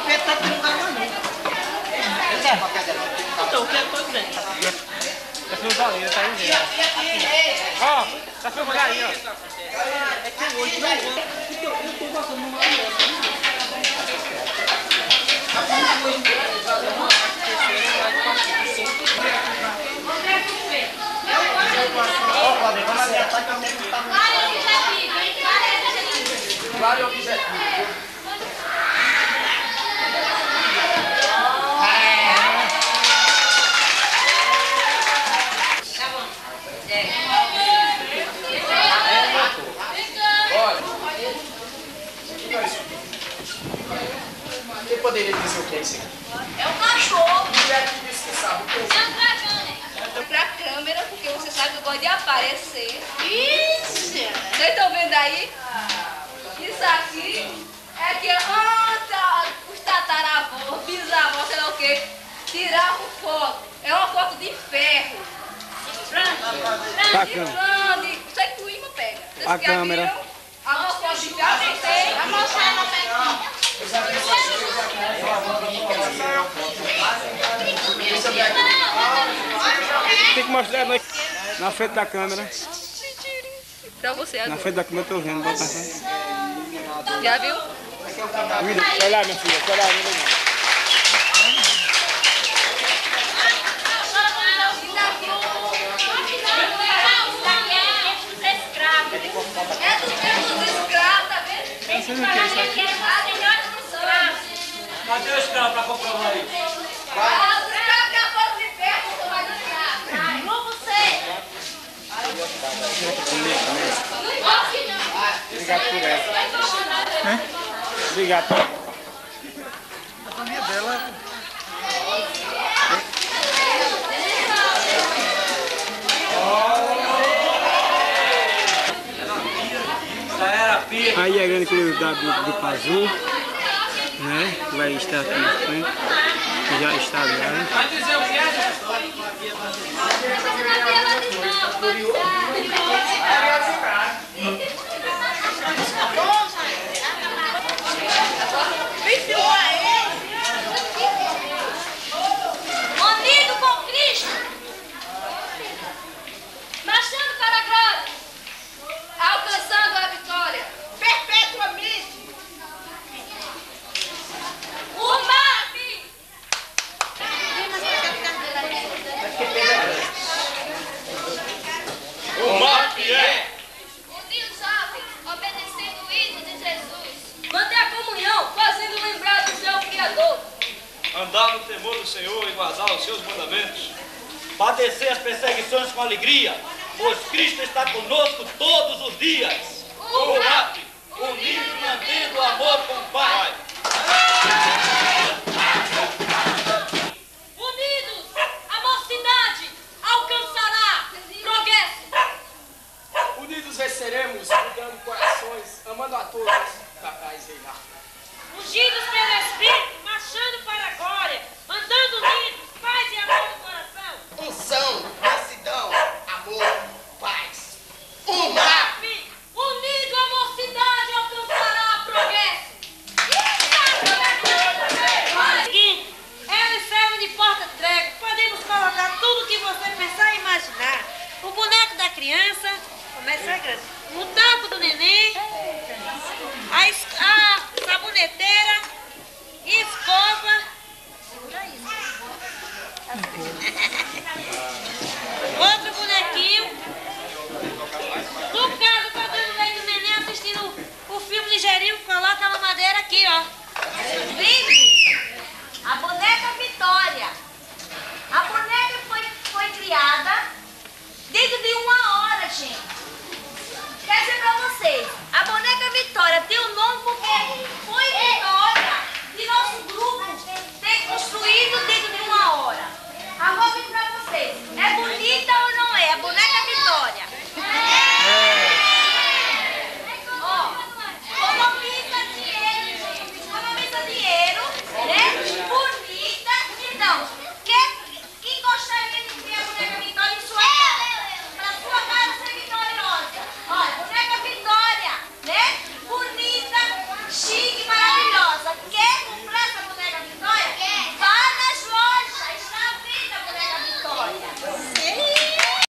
Pedro tá aqui no carro, não. Então, o que é todo bem? Tá filmando ali, tá aí dentro. Ó, tá filmando aí, ó. É que hoje não vou. Eu tô passando numa aliança. Claro, objetivo. Quem poderia dizer o que é isso aqui? É um cachorro. Mulher que disse que sabe o que é isso. Pra câmera, porque você sabe que eu gosto de aparecer. Isso! Vocês estão vendo aí? Isso aqui é que os tataravós, bisavós, sei lá o que, tiravam foto. É uma foto de ferro. Tá, Grande. Isso aí que o imã pega. Vocês A já câmera. viram? A uma foto de ferro, não tem. Vai mostrar na pequinha. Tem que mostrar na frente da câmera. Pra você Na agora. frente da câmera eu tô vendo. Bota assim. Já viu? Vida, olha lá, minha filha. Olha lá, É dos escravos, tá vendo? Cadê o escravo pra comprovar isso? Ah, os escravos que a foto de ferro, você vai dançar. Não você. Obrigado por essa. Obrigado. A família dela. Já era pia. Aí a grande curiosidade do Pazu, né? Vai estar aqui na frente. Já está lá. Vai dizer o que é? Unido com Cristo, marchando para a glória, alcançando a vitória perpetuamente. O MAP! O MAP é! Unidos jovens, obedecendo o hino de Jesus. Manter a comunhão, fazendo lembrar do seu Criador. Andar no temor do Senhor e guardar os seus mandamentos. Padecer as perseguições com alegria, pois Cristo está conosco todos os dias. O MAP, unido mantendo o amor com o Pai. Unidos, a mocidade alcançará progresso. Unidos venceremos, mudando corações, amando a todos, da paz reinar. Ungidos pelo Espírito, marchando para a glória, andando unidos, paz e amor no coração. Unção, mansidão, amor, paz. O MAP! Unido, a mocidade alcançará progresso. Seguinte, eles servem de porta-entrega. Podemos colocar tudo o que você pensar e imaginar. O boneco da criança, começa a grande. O tampo do neném, a saboneteira, escova. Segura isso. Outro